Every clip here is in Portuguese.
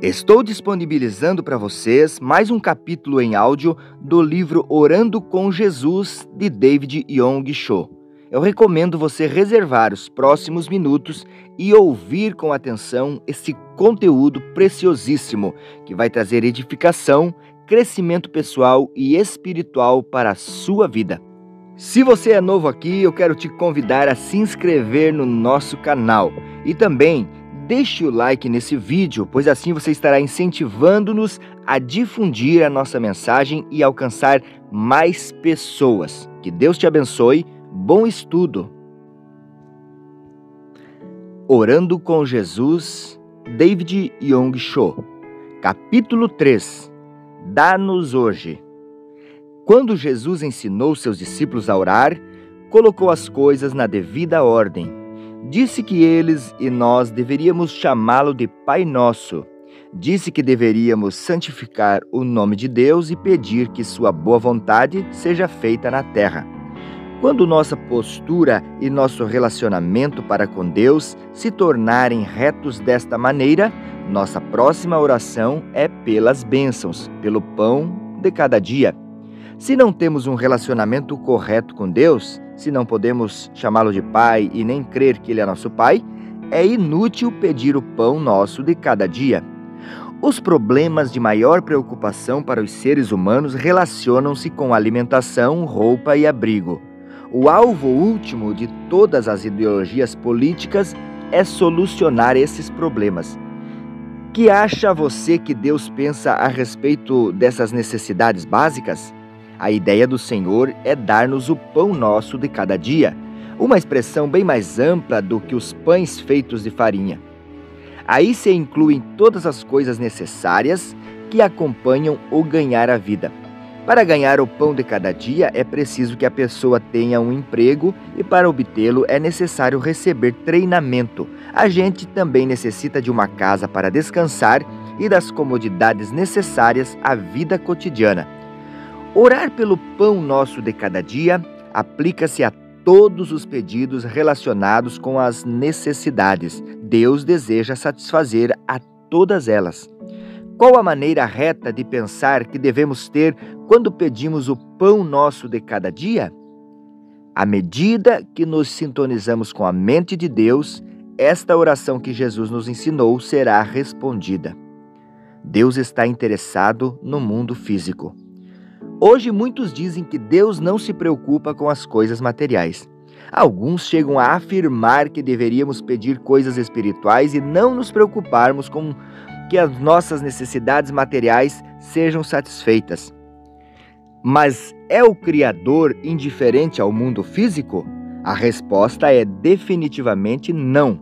Estou disponibilizando para vocês mais um capítulo em áudio do livro Orando com Jesus, de David Yong Cho. Eu recomendo você reservar os próximos minutos e ouvir com atenção esse conteúdo preciosíssimo que vai trazer edificação, crescimento pessoal e espiritual para a sua vida. Se você é novo aqui, eu quero te convidar a se inscrever no nosso canal e também deixe o like nesse vídeo, pois assim você estará incentivando-nos a difundir a nossa mensagem e alcançar mais pessoas. Que Deus te abençoe. Bom estudo. Orando com Jesus, David Yong Cho. Capítulo 3. Dá-nos hoje. Quando Jesus ensinou seus discípulos a orar, colocou as coisas na devida ordem. Disse que eles e nós deveríamos chamá-lo de Pai Nosso. Disse que deveríamos santificar o nome de Deus e pedir que sua boa vontade seja feita na terra. Quando nossa postura e nosso relacionamento para com Deus se tornarem retos desta maneira, nossa próxima oração é pelas bênçãos, pelo pão de cada dia. Se não temos um relacionamento correto com Deus, se não podemos chamá-lo de Pai e nem crer que Ele é nosso Pai, é inútil pedir o pão nosso de cada dia. Os problemas de maior preocupação para os seres humanos relacionam-se com alimentação, roupa e abrigo. O alvo último de todas as ideologias políticas é solucionar esses problemas. Que acha você que Deus pensa a respeito dessas necessidades básicas? A ideia do Senhor é dar-nos o pão nosso de cada dia, uma expressão bem mais ampla do que os pães feitos de farinha. Aí se incluem todas as coisas necessárias que acompanham o ganhar a vida. Para ganhar o pão de cada dia é preciso que a pessoa tenha um emprego e para obtê-lo é necessário receber treinamento. A gente também necessita de uma casa para descansar e das comodidades necessárias à vida cotidiana. Orar pelo pão nosso de cada dia aplica-se a todos os pedidos relacionados com as necessidades. Deus deseja satisfazer a todas elas. Qual a maneira reta de pensar que devemos ter quando pedimos o pão nosso de cada dia? À medida que nos sintonizamos com a mente de Deus, esta oração que Jesus nos ensinou será respondida. Deus está interessado no mundo físico. Hoje muitos dizem que Deus não se preocupa com as coisas materiais. Alguns chegam a afirmar que deveríamos pedir coisas espirituais e não nos preocuparmos com que as nossas necessidades materiais sejam satisfeitas. Mas é o Criador indiferente ao mundo físico? A resposta é definitivamente não.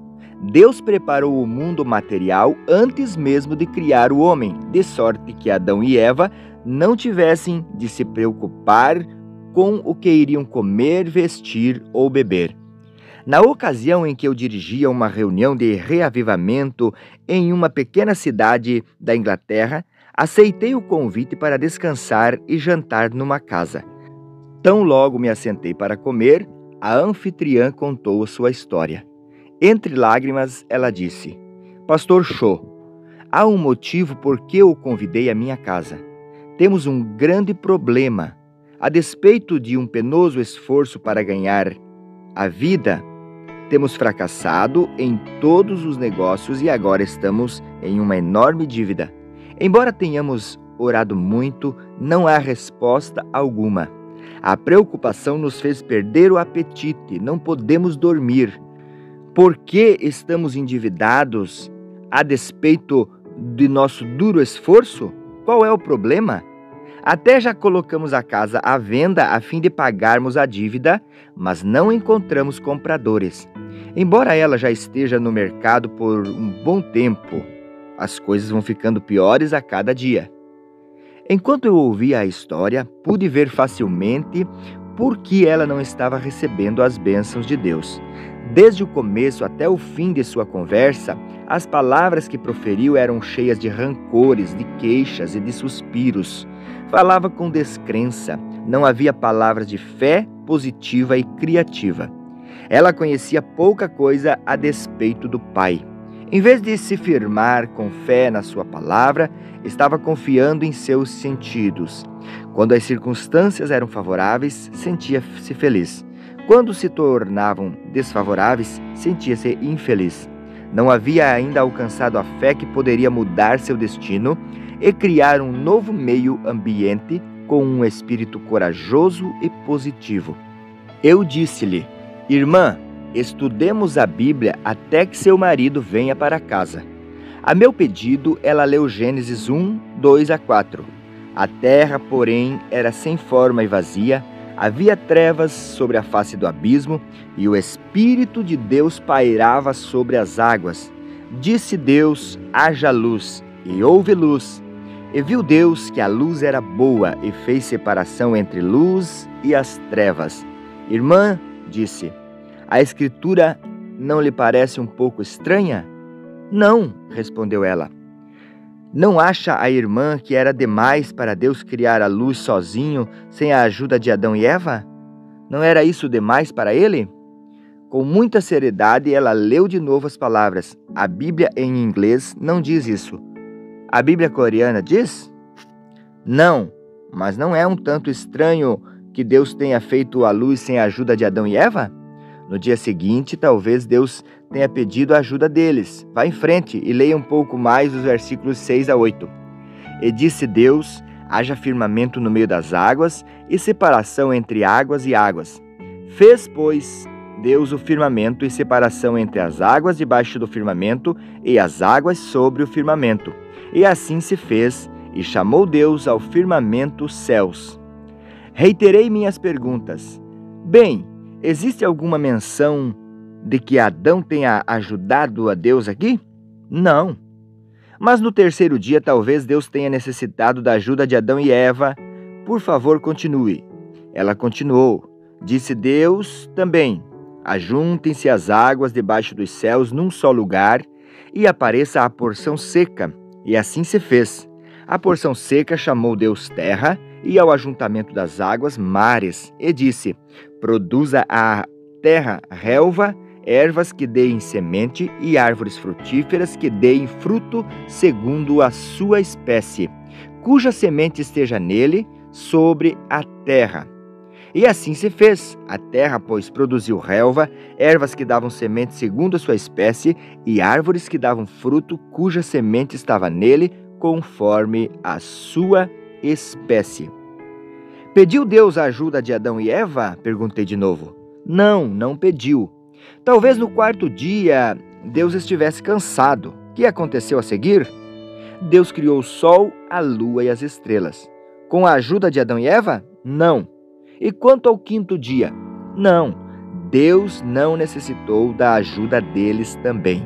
Deus preparou o mundo material antes mesmo de criar o homem, de sorte que Adão e Eva não tivessem de se preocupar com o que iriam comer, vestir ou beber. Na ocasião em que eu dirigia uma reunião de reavivamento em uma pequena cidade da Inglaterra, aceitei o convite para descansar e jantar numa casa. Tão logo me assentei para comer, a anfitriã contou sua história. Entre lágrimas, ela disse: Pastor Cho, há um motivo por que eu o convidei à minha casa. Temos um grande problema. A despeito de um penoso esforço para ganhar a vida, temos fracassado em todos os negócios e agora estamos em uma enorme dívida. Embora tenhamos orado muito, não há resposta alguma. A preocupação nos fez perder o apetite, não podemos dormir. Por que estamos endividados a despeito de nosso duro esforço? Qual é o problema? Até já colocamos a casa à venda a fim de pagarmos a dívida, mas não encontramos compradores. Embora ela já esteja no mercado por um bom tempo, as coisas vão ficando piores a cada dia. Enquanto eu ouvia a história, pude ver facilmente por que ela não estava recebendo as bênçãos de Deus. Desde o começo até o fim de sua conversa, as palavras que proferiu eram cheias de rancores, de queixas e de suspiros. Falava com descrença, não havia palavras de fé positiva e criativa. Ela conhecia pouca coisa a despeito do Pai. Em vez de se firmar com fé na sua palavra, estava confiando em seus sentidos. Quando as circunstâncias eram favoráveis, sentia-se feliz. Quando se tornavam desfavoráveis, sentia-se infeliz. Não havia ainda alcançado a fé que poderia mudar seu destino e criar um novo meio ambiente com um espírito corajoso e positivo. Eu disse-lhe: irmã, estudemos a Bíblia até que seu marido venha para casa. A meu pedido, ela leu Gênesis 1, 2 a 4. A terra, porém, era sem forma e vazia, havia trevas sobre a face do abismo, e o Espírito de Deus pairava sobre as águas. Disse Deus: haja luz, e houve luz. E viu Deus que a luz era boa, e fez separação entre luz e as trevas. Irmã, disse, a Escritura não lhe parece um pouco estranha? Não, respondeu ela. Não acha a irmã que era demais para Deus criar a luz sozinho, sem a ajuda de Adão e Eva? Não era isso demais para ele? Com muita seriedade, ela leu de novo as palavras. A Bíblia em inglês não diz isso. A Bíblia coreana diz? Não, mas não é um tanto estranho que Deus tenha feito a luz sem a ajuda de Adão e Eva? No dia seguinte, talvez Deus tenha pedido a ajuda deles. Vá em frente e leia um pouco mais os versículos 6 a 8. E disse Deus: haja firmamento no meio das águas e separação entre águas e águas. Fez, pois, Deus o firmamento e separação entre as águas debaixo do firmamento e as águas sobre o firmamento. E assim se fez, e chamou Deus ao firmamento céus. Reiterei minhas perguntas. Bem, existe alguma menção de que Adão tenha ajudado a Deus aqui? Não. Mas no terceiro dia, talvez Deus tenha necessitado da ajuda de Adão e Eva. Por favor, continue. Ela continuou. Disse Deus também: ajuntem-se as águas debaixo dos céus num só lugar, e apareça a porção seca. E assim se fez. A porção seca chamou Deus terra, e ao ajuntamento das águas, mares, e disse: produza a terra relva, ervas que deem semente e árvores frutíferas que deem fruto segundo a sua espécie, cuja semente esteja nele, sobre a terra. E assim se fez. A terra, pois, produziu relva, ervas que davam semente segundo a sua espécie, e árvores que davam fruto, cuja semente estava nele, conforme a sua espécie. Pediu Deus a ajuda de Adão e Eva? Perguntei de novo. Não, não pediu. Talvez no quarto dia Deus estivesse cansado. O que aconteceu a seguir? Deus criou o sol, a lua e as estrelas. Com a ajuda de Adão e Eva? Não. E quanto ao quinto dia? Não. Deus não necessitou da ajuda deles também.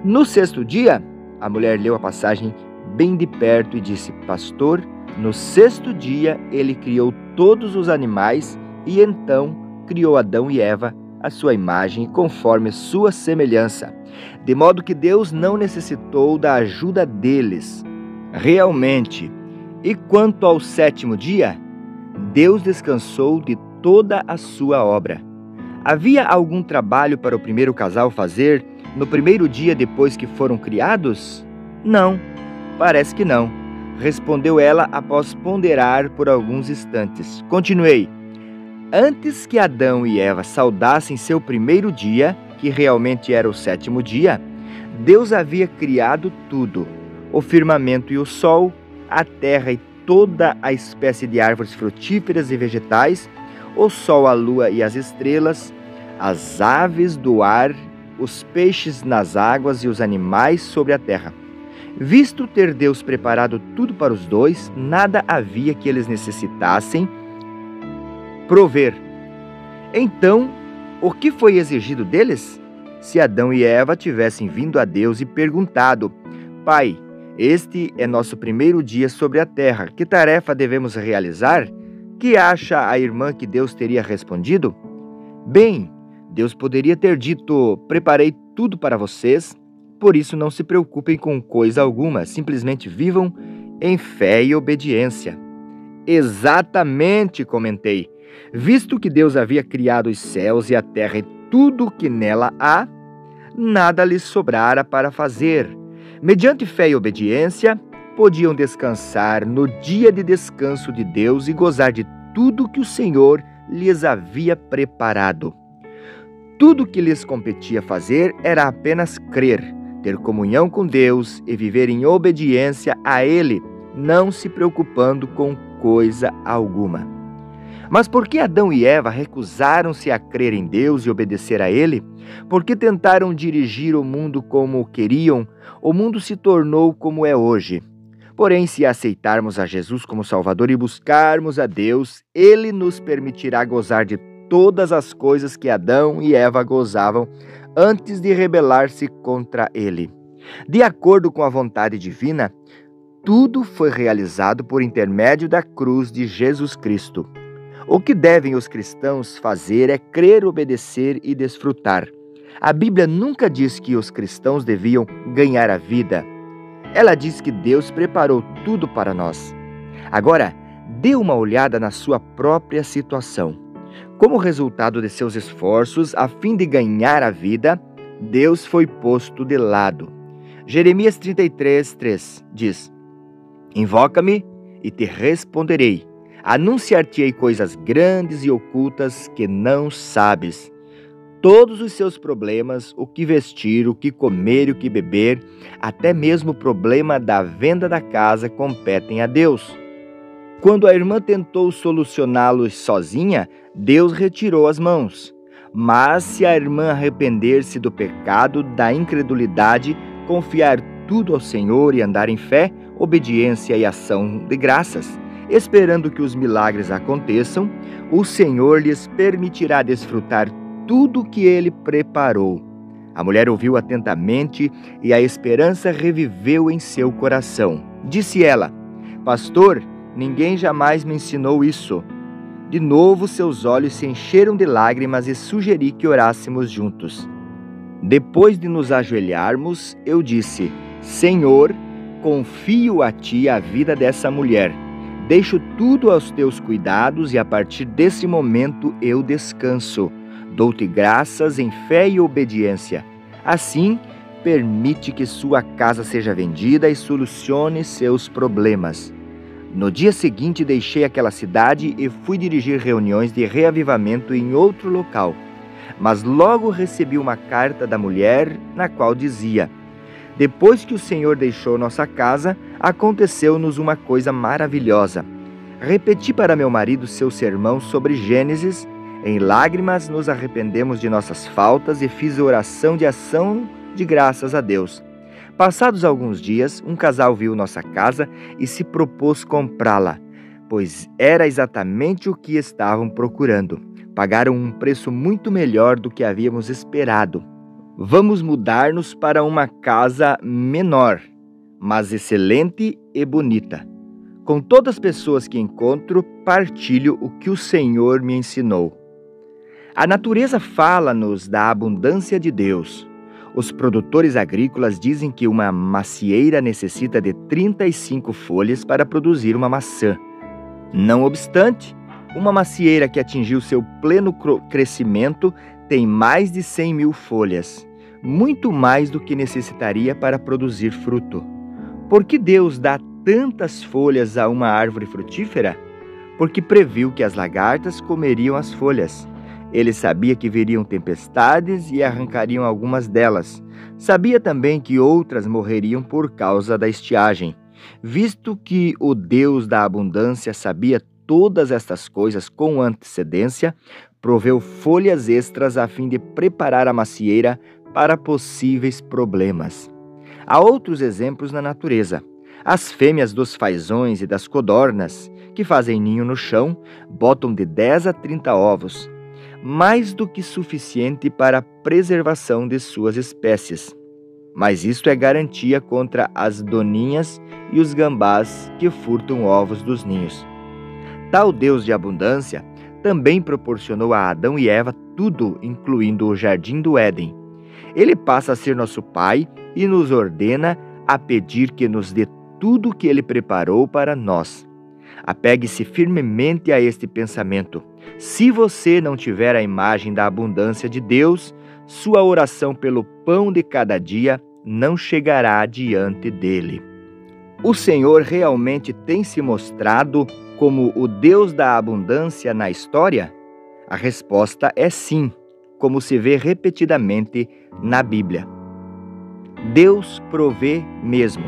No sexto dia, a mulher leu a passagem bem de perto e disse: pastor, no sexto dia ele criou todos os animais e então criou Adão e Eva à sua imagem, conforme sua semelhança, de modo que Deus não necessitou da ajuda deles. Realmente. E quanto ao sétimo dia, Deus descansou de toda a sua obra. Havia algum trabalho para o primeiro casal fazer no primeiro dia depois que foram criados? Não, parece que não, respondeu ela após ponderar por alguns instantes. Continuei. Antes que Adão e Eva saudassem seu primeiro dia, que realmente era o sétimo dia, Deus havia criado tudo: o firmamento e o sol, a terra e toda a espécie de árvores frutíferas e vegetais, o sol, a lua e as estrelas, as aves do ar, os peixes nas águas e os animais sobre a terra. Visto ter Deus preparado tudo para os dois, nada havia que eles necessitassem prover. Então, o que foi exigido deles? Se Adão e Eva tivessem vindo a Deus e perguntado: Pai, este é nosso primeiro dia sobre a terra, que tarefa devemos realizar? Que acha a irmã que Deus teria respondido? Bem, Deus poderia ter dito: preparei tudo para vocês, por isso não se preocupem com coisa alguma, simplesmente vivam em fé e obediência. Exatamente, comentei. Visto que Deus havia criado os céus e a terra e tudo o que nela há, nada lhes sobrara para fazer. Mediante fé e obediência, podiam descansar no dia de descanso de Deus e gozar de tudo que o Senhor lhes havia preparado. Tudo que lhes competia fazer era apenas crer, ter comunhão com Deus e viver em obediência a Ele, não se preocupando com coisa alguma. Mas por que Adão e Eva recusaram-se a crer em Deus e obedecer a Ele? Porque tentaram dirigir o mundo como queriam, o mundo se tornou como é hoje. Porém, se aceitarmos a Jesus como Salvador e buscarmos a Deus, Ele nos permitirá gozar de todas as coisas que Adão e Eva gozavam antes de rebelar-se contra Ele. De acordo com a vontade divina, tudo foi realizado por intermédio da cruz de Jesus Cristo. O que devem os cristãos fazer é crer, obedecer e desfrutar. A Bíblia nunca diz que os cristãos deviam ganhar a vida. Ela diz que Deus preparou tudo para nós. Agora, dê uma olhada na sua própria situação. Como resultado de seus esforços a fim de ganhar a vida, Deus foi posto de lado. Jeremias 33:3 diz: Invoca-me e te responderei. Anunciar-te-ei coisas grandes e ocultas que não sabes. Todos os seus problemas, o que vestir, o que comer e o que beber, até mesmo o problema da venda da casa, competem a Deus. Quando a irmã tentou solucioná-los sozinha, Deus retirou as mãos. Mas se a irmã arrepender-se do pecado, da incredulidade, confiar tudo ao Senhor e andar em fé, obediência e ação de graças, esperando que os milagres aconteçam, o Senhor lhes permitirá desfrutar tudo que Ele preparou. A mulher ouviu atentamente e a esperança reviveu em seu coração. Disse ela: Pastor, ninguém jamais me ensinou isso. De novo seus olhos se encheram de lágrimas e sugeri que orássemos juntos. Depois de nos ajoelharmos, eu disse: Senhor, confio a Ti a vida dessa mulher. Deixo tudo aos Teus cuidados e a partir desse momento eu descanso. Dou-te graças em fé e obediência. Assim, permite que sua casa seja vendida e solucione seus problemas. No dia seguinte, deixei aquela cidade e fui dirigir reuniões de reavivamento em outro local. Mas logo recebi uma carta da mulher na qual dizia: Depois que o Senhor deixou nossa casa, aconteceu-nos uma coisa maravilhosa. Repeti para meu marido seu sermão sobre Gênesis. Em lágrimas nos arrependemos de nossas faltas e fiz oração de ação de graças a Deus. Passados alguns dias, um casal viu nossa casa e se propôs comprá-la, pois era exatamente o que estavam procurando. Pagaram um preço muito melhor do que havíamos esperado. Vamos mudar-nos para uma casa menor, mas excelente e bonita. Com todas as pessoas que encontro, partilho o que o Senhor me ensinou. A natureza fala-nos da abundância de Deus. Os produtores agrícolas dizem que uma macieira necessita de 35 folhas para produzir uma maçã. Não obstante, uma macieira que atingiu seu pleno crescimento tem mais de 100.000 folhas, muito mais do que necessitaria para produzir fruto. Por que Deus dá tantas folhas a uma árvore frutífera? Porque previu que as lagartas comeriam as folhas. Ele sabia que viriam tempestades e arrancariam algumas delas. Sabia também que outras morreriam por causa da estiagem. Visto que o Deus da abundância sabia todas estas coisas com antecedência, proveu folhas extras a fim de preparar a macieira para possíveis problemas. Há outros exemplos na natureza. As fêmeas dos fazões e das codornas, que fazem ninho no chão, botam de 10 a 30 ovos, mais do que suficiente para a preservação de suas espécies. Mas isto é garantia contra as doninhas e os gambás que furtam ovos dos ninhos. Tal Deus de abundância também proporcionou a Adão e Eva tudo, incluindo o jardim do Éden. Ele passa a ser nosso Pai e nos ordena a pedir que nos dê tudo o que Ele preparou para nós. Apegue-se firmemente a este pensamento. Se você não tiver a imagem da abundância de Deus, sua oração pelo pão de cada dia não chegará diante dele. O Senhor realmente tem se mostrado como o Deus da abundância na história? A resposta é sim, como se vê repetidamente na Bíblia. Deus provê mesmo.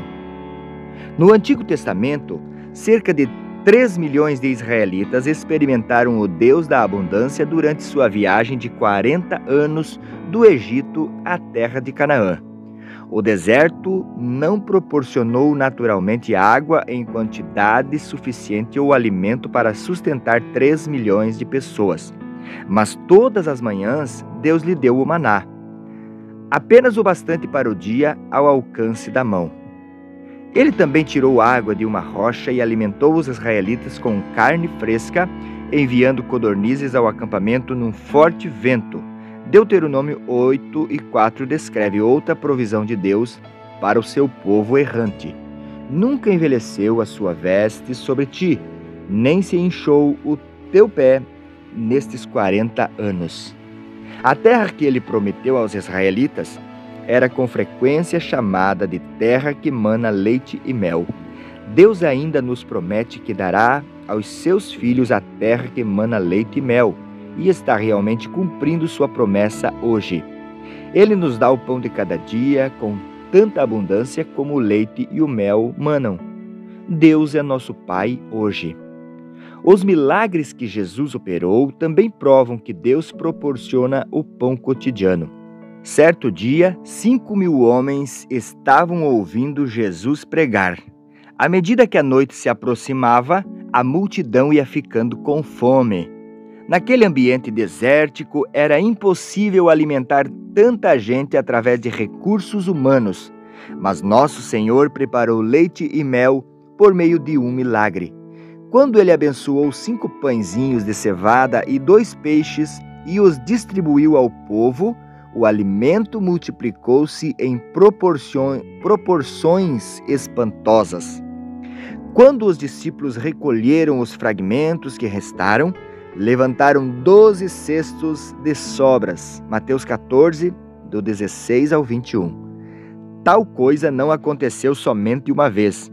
No Antigo Testamento, cerca de 3 milhões de israelitas experimentaram o Deus da abundância durante sua viagem de 40 anos do Egito à terra de Canaã. O deserto não proporcionou naturalmente água em quantidade suficiente ou alimento para sustentar 3 milhões de pessoas. Mas todas as manhãs Deus lhe deu o maná, apenas o bastante para o dia ao alcance da mão. Ele também tirou água de uma rocha e alimentou os israelitas com carne fresca, enviando codornizes ao acampamento num forte vento. Deuteronômio 8:4 descreve outra provisão de Deus para o seu povo errante. Nunca envelheceu a sua veste sobre ti, nem se inchou o teu pé nestes 40 anos. A terra que ele prometeu aos israelitas era com frequência chamada de terra que mana leite e mel. Deus ainda nos promete que dará aos seus filhos a terra que mana leite e mel, e está realmente cumprindo sua promessa hoje. Ele nos dá o pão de cada dia com tanta abundância como o leite e o mel manam. Deus é nosso Pai hoje. Os milagres que Jesus operou também provam que Deus proporciona o pão cotidiano. Certo dia, 5.000 homens estavam ouvindo Jesus pregar. À medida que a noite se aproximava, a multidão ia ficando com fome. Naquele ambiente desértico, era impossível alimentar tanta gente através de recursos humanos. Mas nosso Senhor preparou leite e mel por meio de um milagre. Quando ele abençoou 5 pãezinhos de cevada e 2 peixes e os distribuiu ao povo, o alimento multiplicou-se em proporções espantosas. Quando os discípulos recolheram os fragmentos que restaram, levantaram 12 cestos de sobras. Mateus 14, do 16 ao 21. Tal coisa não aconteceu somente uma vez.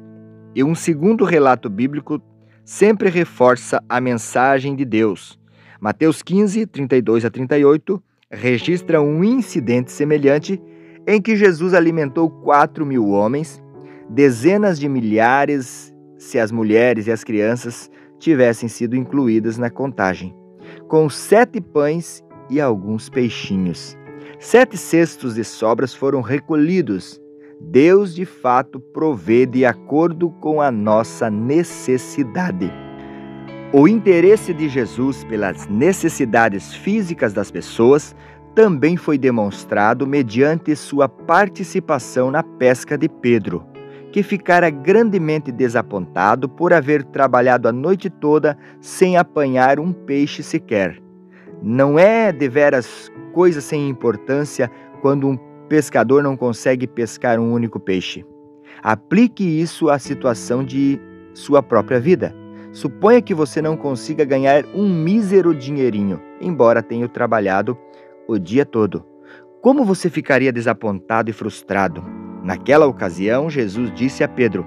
E um segundo relato bíblico sempre reforça a mensagem de Deus. Mateus 15, 32 a 38, registra um incidente semelhante em que Jesus alimentou 4.000 homens, dezenas de milhares se as mulheres e as crianças tivessem sido incluídas na contagem, com 7 pães e alguns peixinhos. 7 cestos de sobras foram recolhidos. Deus, de fato, provê de acordo com a nossa necessidade. O interesse de Jesus pelas necessidades físicas das pessoas também foi demonstrado mediante sua participação na pesca de Pedro, que ficara grandemente desapontado por haver trabalhado a noite toda sem apanhar um peixe sequer. Não é deveras coisa sem importância quando um pescador não consegue pescar um único peixe. Aplique isso à situação de sua própria vida. Suponha que você não consiga ganhar um mísero dinheirinho, embora tenha trabalhado o dia todo. Como você ficaria desapontado e frustrado? Naquela ocasião, Jesus disse a Pedro: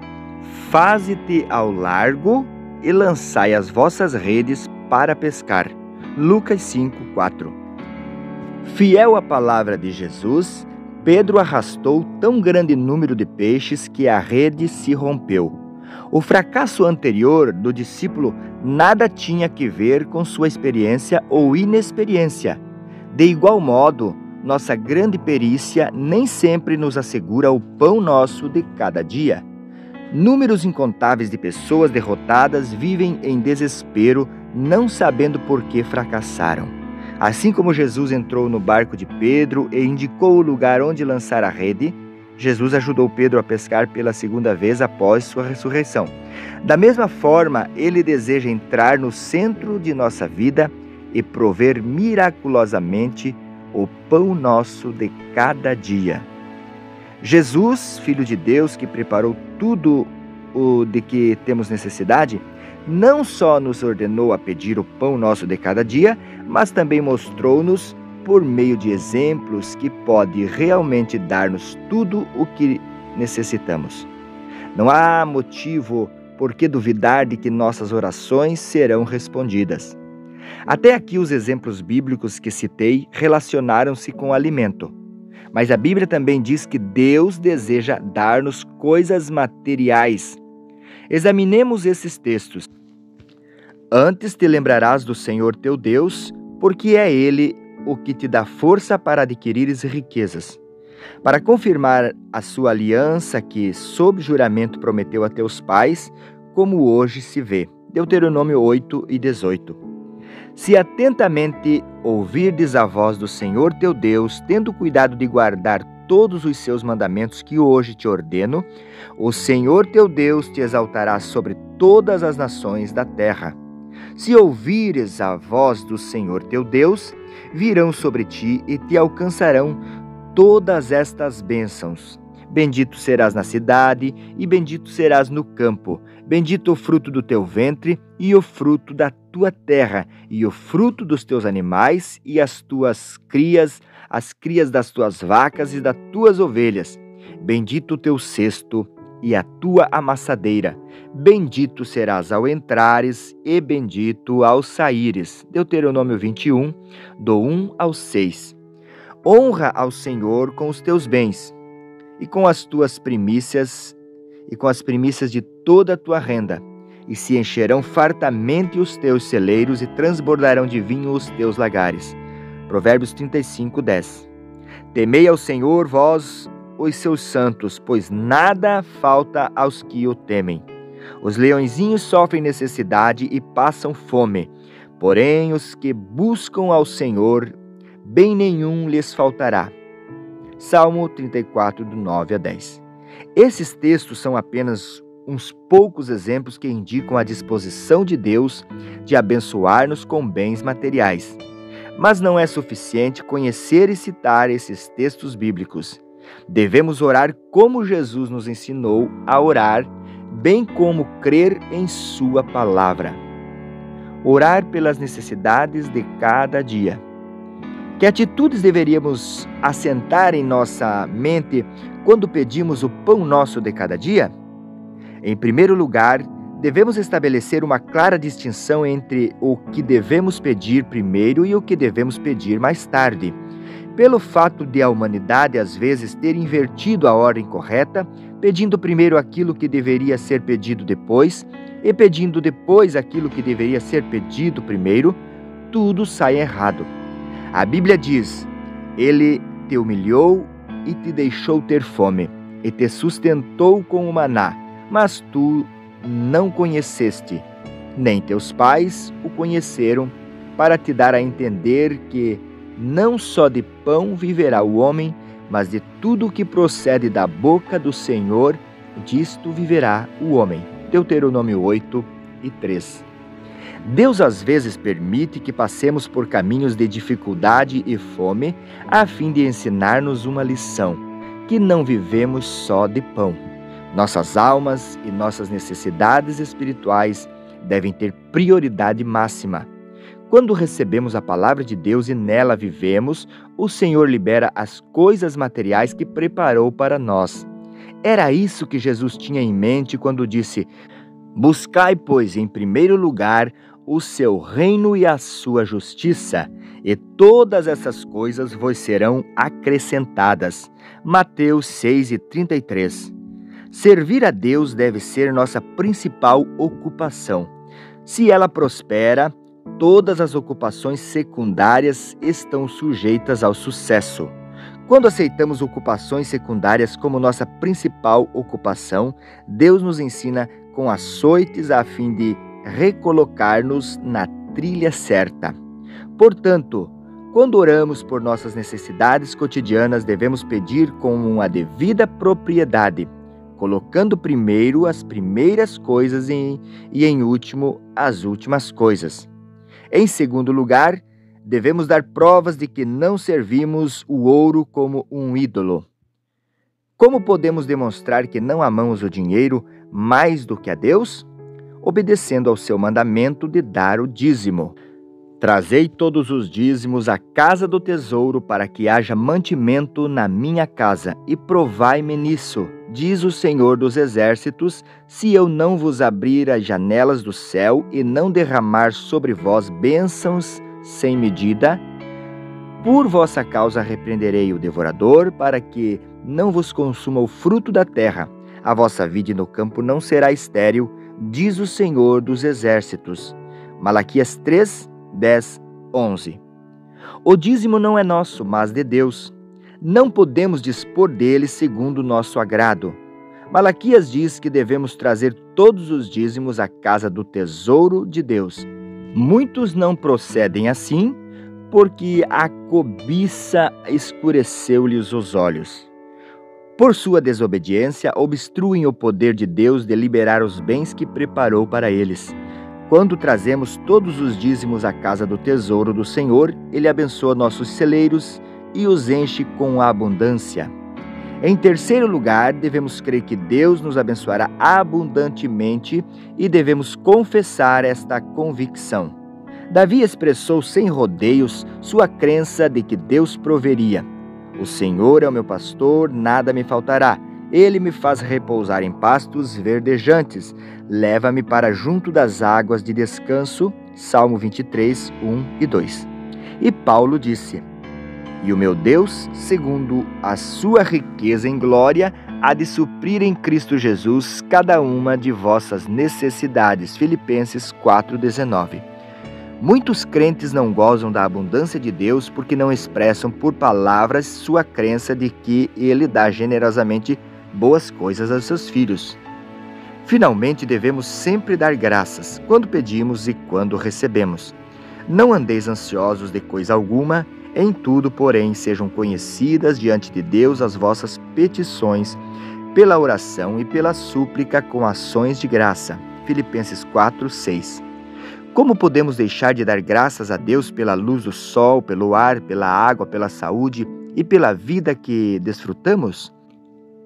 "Faze-te ao largo e lançai as vossas redes para pescar." Lucas 5:4. Fiel à palavra de Jesus, Pedro arrastou tão grande número de peixes que a rede se rompeu. O fracasso anterior do discípulo nada tinha que ver com sua experiência ou inexperiência. De igual modo, nossa grande perícia nem sempre nos assegura o pão nosso de cada dia. Números incontáveis de pessoas derrotadas vivem em desespero, não sabendo por que fracassaram. Assim como Jesus entrou no barco de Pedro e indicou o lugar onde lançar a rede, Jesus ajudou Pedro a pescar pela segunda vez após sua ressurreição. Da mesma forma, ele deseja entrar no centro de nossa vida e prover miraculosamente o pão nosso de cada dia. Jesus, Filho de Deus, que preparou tudo o de que temos necessidade, não só nos ordenou a pedir o pão nosso de cada dia, mas também mostrou-nos por meio de exemplos que pode realmente dar-nos tudo o que necessitamos. Não há motivo por que duvidar de que nossas orações serão respondidas. Até aqui os exemplos bíblicos que citei relacionaram-se com o alimento. Mas a Bíblia também diz que Deus deseja dar-nos coisas materiais. Examinemos esses textos. Antes te lembrarás do Senhor teu Deus, porque é Ele o que te dá força para adquirires riquezas, para confirmar a sua aliança que, sob juramento, prometeu a teus pais, como hoje se vê. Deuteronômio 8 e 18. Se atentamente ouvirdes a voz do Senhor teu Deus, tendo cuidado de guardar todos os seus mandamentos que hoje te ordeno, o Senhor teu Deus te exaltará sobre todas as nações da terra. Se ouvires a voz do Senhor teu Deus, virão sobre ti e te alcançarão todas estas bênçãos. Bendito serás na cidade e bendito serás no campo. Bendito o fruto do teu ventre e o fruto da tua terra, e o fruto dos teus animais e as tuas crias, as crias das tuas vacas e das tuas ovelhas. Bendito o teu cesto e a tua amassadeira. Bendito serás ao entrares e bendito ao saíres. Deuteronômio 21, do 1 ao 6. Honra ao Senhor com os teus bens, e com as tuas primícias, e com as primícias de toda a tua renda, e se encherão fartamente os teus celeiros, e transbordarão de vinho os teus lagares. Provérbios 35, 10. Temei ao Senhor, vós, os seus santos, pois nada falta aos que o temem. Os leõezinhos sofrem necessidade e passam fome, porém os que buscam ao Senhor, bem nenhum lhes faltará. Salmo 34, do 9 a 10. Esses textos são apenas uns poucos exemplos que indicam a disposição de Deus de abençoar-nos com bens materiais. Mas não é suficiente conhecer e citar esses textos bíblicos. Devemos orar como Jesus nos ensinou a orar, bem como crer em sua palavra. Orar pelas necessidades de cada dia. Que atitudes deveríamos assentar em nossa mente quando pedimos o pão nosso de cada dia? Em primeiro lugar, devemos estabelecer uma clara distinção entre o que devemos pedir primeiro e o que devemos pedir mais tarde. Pelo fato de a humanidade às vezes ter invertido a ordem correta, pedindo primeiro aquilo que deveria ser pedido depois e pedindo depois aquilo que deveria ser pedido primeiro, tudo sai errado. A Bíblia diz: Ele te humilhou e te deixou ter fome, e te sustentou com o maná, mas tu não conheceste, nem teus pais o conheceram, para te dar a entender que não só de pão viverá o homem, mas de tudo o que procede da boca do Senhor, disto viverá o homem. Deuteronômio 8 e 3. Deus às vezes permite que passemos por caminhos de dificuldade e fome, a fim de ensinar-nos uma lição, que não vivemos só de pão. Nossas almas e nossas necessidades espirituais devem ter prioridade máxima. Quando recebemos a palavra de Deus e nela vivemos, o Senhor libera as coisas materiais que preparou para nós. Era isso que Jesus tinha em mente quando disse: Buscai, pois, em primeiro lugar o seu reino e a sua justiça, e todas essas coisas vos serão acrescentadas. Mateus 6:33. Servir a Deus deve ser nossa principal ocupação. Se ela prospera, todas as ocupações secundárias estão sujeitas ao sucesso. Quando aceitamos ocupações secundárias como nossa principal ocupação, Deus nos ensina com açoites a fim de recolocar-nos na trilha certa. Portanto, quando oramos por nossas necessidades cotidianas, devemos pedir com uma devida propriedade, colocando primeiro as primeiras coisas e em último as últimas coisas. Em segundo lugar, devemos dar provas de que não servimos o ouro como um ídolo. Como podemos demonstrar que não amamos o dinheiro mais do que a Deus? Obedecendo ao seu mandamento de dar o dízimo. Trazei todos os dízimos à casa do tesouro, para que haja mantimento na minha casa, e provai-me nisso, diz o Senhor dos Exércitos, se eu não vos abrir as janelas do céu e não derramar sobre vós bênçãos sem medida. Por vossa causa repreenderei o devorador, para que não vos consuma o fruto da terra. A vossa vide no campo não será estéril, diz o Senhor dos Exércitos. Malaquias 3, 10, 11. O dízimo não é nosso, mas de Deus. Não podemos dispor dele segundo o nosso agrado. Malaquias diz que devemos trazer todos os dízimos à casa do tesouro de Deus. Muitos não procedem assim, porque a cobiça escureceu-lhes os olhos. Por sua desobediência, obstruem o poder de Deus de liberar os bens que preparou para eles. Quando trazemos todos os dízimos à casa do tesouro do Senhor, Ele abençoa nossos celeiros e os enche com abundância. Em terceiro lugar, devemos crer que Deus nos abençoará abundantemente e devemos confessar esta convicção. Davi expressou sem rodeios sua crença de que Deus proveria. O Senhor é o meu pastor, nada me faltará. Ele me faz repousar em pastos verdejantes. Leva-me para junto das águas de descanso. Salmo 23, 1 e 2. E Paulo disse: E o meu Deus, segundo a sua riqueza em glória, há de suprir em Cristo Jesus cada uma de vossas necessidades. Filipenses 4,19. Muitos crentes não gozam da abundância de Deus porque não expressam por palavras sua crença de que Ele dá generosamente boas coisas aos seus filhos. Finalmente, devemos sempre dar graças quando pedimos e quando recebemos. Não andeis ansiosos de coisa alguma, em tudo, porém, sejam conhecidas diante de Deus as vossas petições, pela oração e pela súplica com ações de graça. Filipenses 4, 6. Como podemos deixar de dar graças a Deus pela luz do sol, pelo ar, pela água, pela saúde e pela vida que desfrutamos?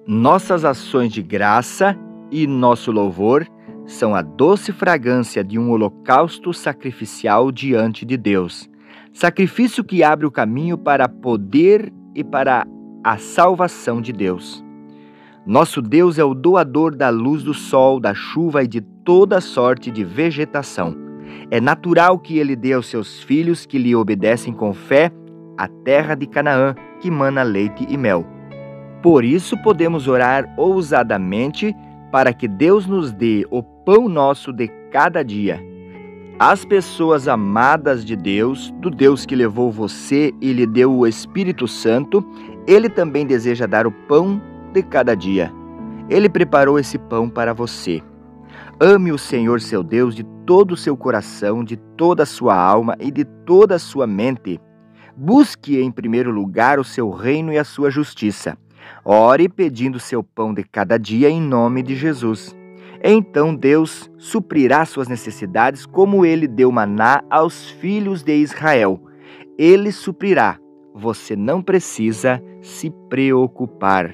Nossas ações de graça e nosso louvor são a doce fragrância de um holocausto sacrificial diante de Deus. Sacrifício que abre o caminho para poder e para a salvação de Deus. Nosso Deus é o doador da luz do sol, da chuva e de toda sorte de vegetação. É natural que Ele dê aos seus filhos que lhe obedecem com fé a terra de Canaã, que mana leite e mel. Por isso podemos orar ousadamente para que Deus nos dê o pão nosso de cada dia. As pessoas amadas de Deus, do Deus que levou você e lhe deu o Espírito Santo, Ele também deseja dar o pão de cada dia. Ele preparou esse pão para você. Ame o Senhor seu Deus de todo o seu coração, de toda a sua alma e de toda a sua mente. Busque em primeiro lugar o seu reino e a sua justiça. Ore pedindo seu pão de cada dia em nome de Jesus. Então Deus suprirá suas necessidades como Ele deu maná aos filhos de Israel. Ele suprirá. Você não precisa se preocupar.